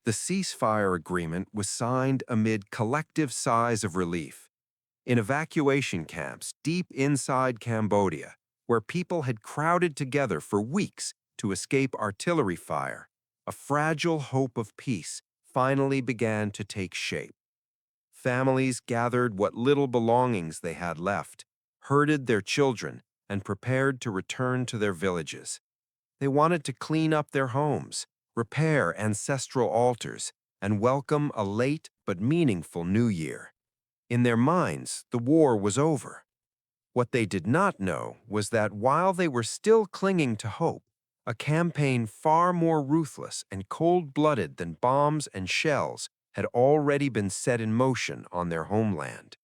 The ceasefire agreement was signed amid collective sighs of relief. In evacuation camps deep inside Cambodia, where people had crowded together for weeks to escape artillery fire, a fragile hope of peace finally began to take shape. Families gathered what little belongings they had left, herded their children, and prepared to return to their villages. They wanted to clean up their homes, repair ancestral altars, and welcome a late but meaningful new year. In their minds, the war was over. What they did not know was that while they were still clinging to hope, a campaign far more ruthless and cold-blooded than bombs and shells had already been set in motion on their homeland.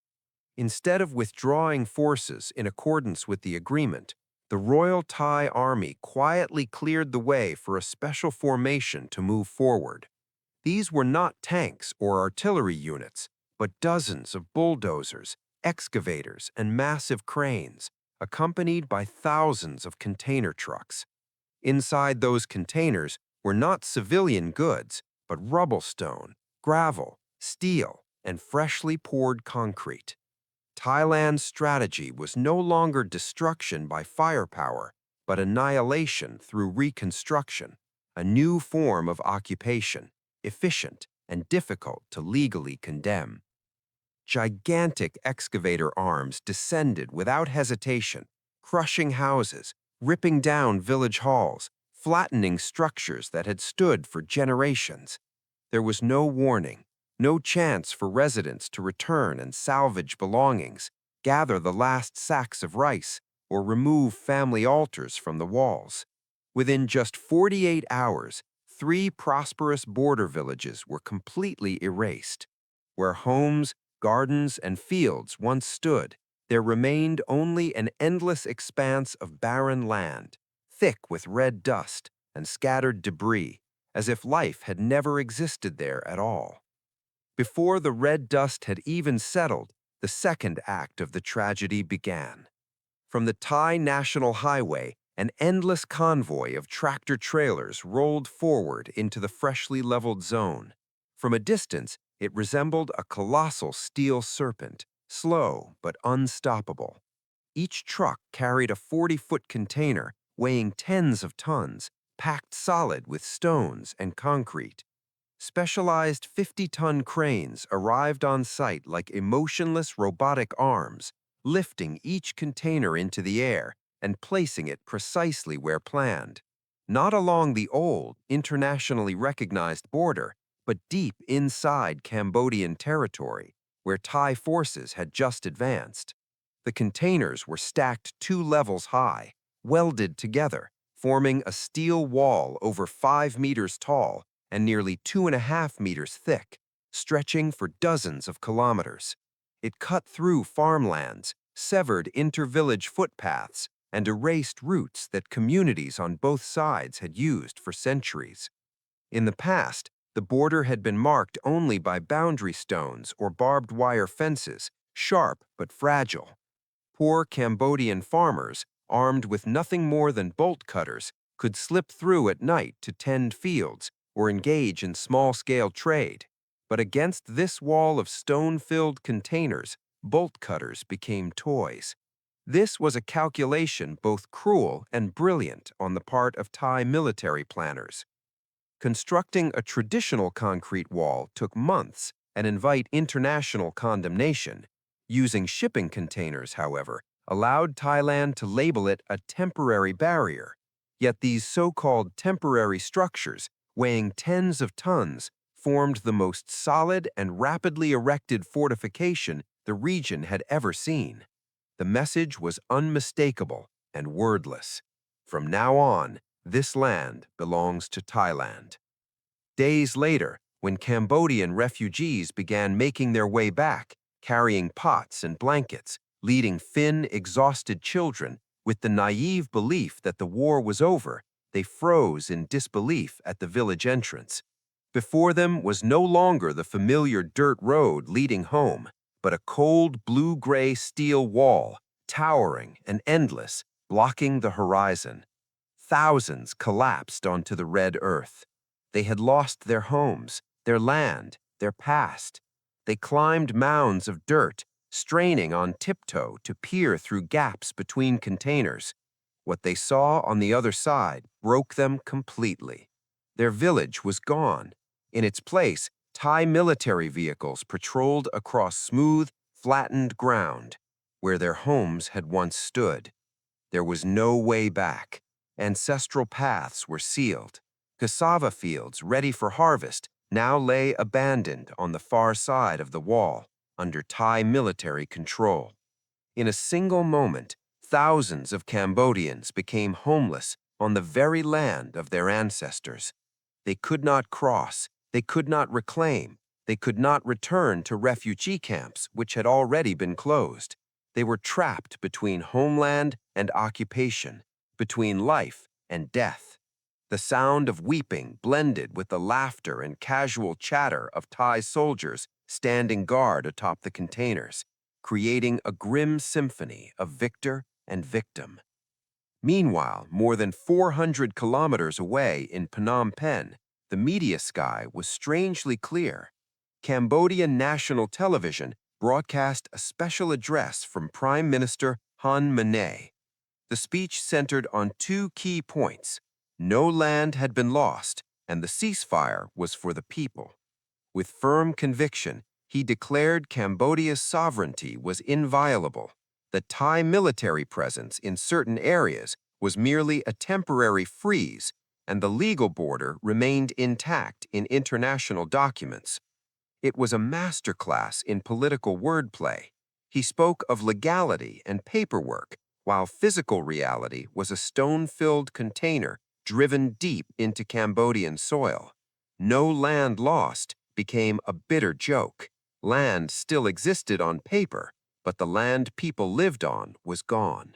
Instead of withdrawing forces in accordance with the agreement, the Royal Thai Army quietly cleared the way for a special formation to move forward. These were not tanks or artillery units, but dozens of bulldozers, excavators, and massive cranes, accompanied by thousands of container trucks. Inside those containers were not civilian goods, but rubble stone, gravel, steel, and freshly poured concrete. Thailand's strategy was no longer destruction by firepower, but annihilation through reconstruction, a new form of occupation, efficient and difficult to legally condemn. Gigantic excavator arms descended without hesitation, crushing houses, ripping down village halls, flattening structures that had stood for generations. There was no warning, no chance for residents to return and salvage belongings, gather the last sacks of rice, or remove family altars from the walls. Within just 48 hours, 3 prosperous border villages were completely erased. Where homes, gardens, and fields once stood, there remained only an endless expanse of barren land, thick with red dust and scattered debris, as if life had never existed there at all. Before the red dust had even settled, the second act of the tragedy began. From the Thai National Highway, an endless convoy of tractor-trailers rolled forward into the freshly leveled zone. From a distance, it resembled a colossal steel serpent, slow but unstoppable. Each truck carried a 40-foot container weighing tens of tons, packed solid with stones and concrete. Specialized 50-ton cranes arrived on site like emotionless robotic arms, lifting each container into the air and placing it precisely where planned. Not along the old, internationally recognized border, but deep inside Cambodian territory, where Thai forces had just advanced. The containers were stacked 2 levels high, welded together, forming a steel wall over 5 meters tall and nearly 2.5 meters thick, stretching for dozens of kilometers. It cut through farmlands, severed inter-village footpaths, and erased routes that communities on both sides had used for centuries. In the past, the border had been marked only by boundary stones or barbed wire fences, sharp but fragile. Poor Cambodian farmers, armed with nothing more than bolt cutters, could slip through at night to tend fields or engage in small-scale trade. But against this wall of stone-filled containers, bolt cutters became toys. This was a calculation both cruel and brilliant on the part of Thai military planners. Constructing a traditional concrete wall took months and invite international condemnation. Using shipping containers, however, allowed Thailand to label it a temporary barrier. Yet these so-called temporary structures, weighing tens of tons, formed the most solid and rapidly erected fortification the region had ever seen. The message was unmistakable and wordless. From now on, this land belongs to Thailand. Days later, when Cambodian refugees began making their way back, carrying pots and blankets, leading thin, exhausted children, with the naive belief that the war was over, they froze in disbelief at the village entrance. Before them was no longer the familiar dirt road leading home, but a cold blue-gray steel wall, towering and endless, blocking the horizon. Thousands collapsed onto the red earth. They had lost their homes, their land, their past. They climbed mounds of dirt, straining on tiptoe to peer through gaps between containers. What they saw on the other side broke them completely. Their village was gone. In its place, Thai military vehicles patrolled across smooth, flattened ground, where their homes had once stood. There was no way back. Ancestral paths were sealed. Cassava fields ready for harvest now lay abandoned on the far side of the wall, under Thai military control. In a single moment, thousands of Cambodians became homeless on the very land of their ancestors. They could not cross, they could not reclaim, they could not return to refugee camps which had already been closed. They were trapped between homeland and occupation, between life and death. The sound of weeping blended with the laughter and casual chatter of Thai soldiers standing guard atop the containers, creating a grim symphony of victor and victim. Meanwhile, more than 400 kilometers away in Phnom Penh, the media sky was strangely clear. Cambodian national television broadcast a special address from Prime Minister Hun Manet. The speech centered on two key points. No land had been lost, and the ceasefire was for the people. With firm conviction, he declared Cambodia's sovereignty was inviolable. The Thai military presence in certain areas was merely a temporary freeze, and the legal border remained intact in international documents. It was a masterclass in political wordplay. He spoke of legality and paperwork, while physical reality was a stone-filled container driven deep into Cambodian soil. No land lost became a bitter joke. Land still existed on paper, but the land people lived on was gone.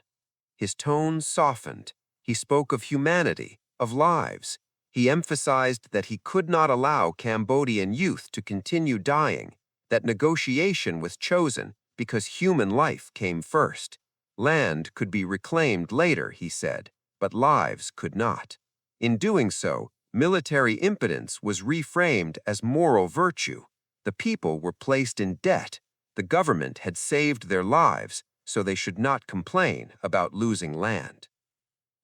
His tone softened. He spoke of humanity, of lives. He emphasized that he could not allow Cambodian youth to continue dying, that negotiation was chosen because human life came first. Land could be reclaimed later, he said, but lives could not. In doing so, military impotence was reframed as moral virtue. The people were placed in debt. The government had saved their lives, so they should not complain about losing land.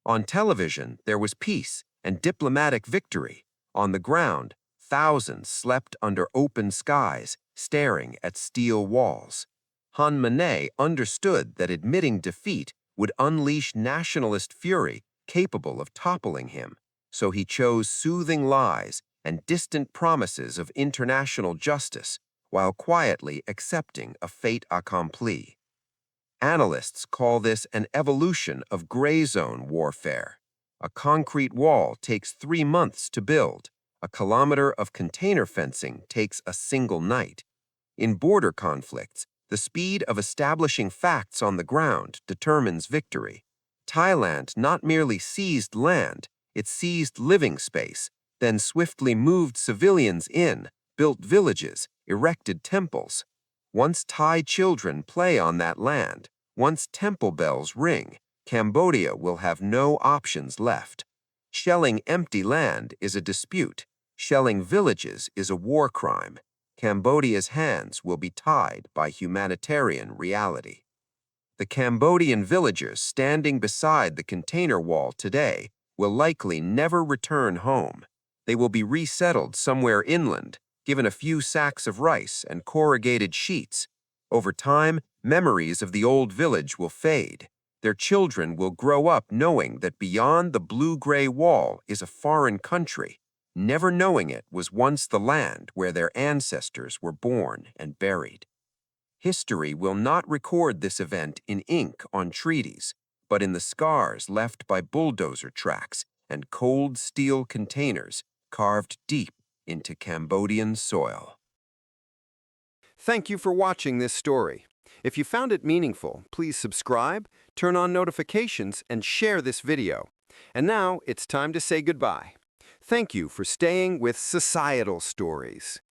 On television, there was peace and diplomatic victory. On the ground, thousands slept under open skies, staring at steel walls. Han Manet understood that admitting defeat would unleash nationalist fury capable of toppling him, so he chose soothing lies and distant promises of international justice while quietly accepting a fait accompli. Analysts call this an evolution of gray zone warfare. A concrete wall takes 3 months to build. A kilometer of container fencing takes a single night. In border conflicts, the speed of establishing facts on the ground determines victory. Thailand not merely seized land, it seized living space, then swiftly moved civilians in, built villages, erected temples. Once Thai children play on that land, once temple bells ring, Cambodia will have no options left. Shelling empty land is a dispute. Shelling villages is a war crime. Cambodia's hands will be tied by humanitarian reality. The Cambodian villagers standing beside the container wall today will likely never return home. They will be resettled somewhere inland, given a few sacks of rice and corrugated sheets. Over time, memories of the old village will fade. Their children will grow up knowing that beyond the blue-gray wall is a foreign country, never knowing it was once the land where their ancestors were born and buried. History will not record this event in ink on treaties, but in the scars left by bulldozer tracks and cold steel containers carved deep into Cambodian soil. Thank you for watching this story. If you found it meaningful, please subscribe, turn on notifications, and share this video. And now it's time to say goodbye. Thank you for staying with Societal Stories.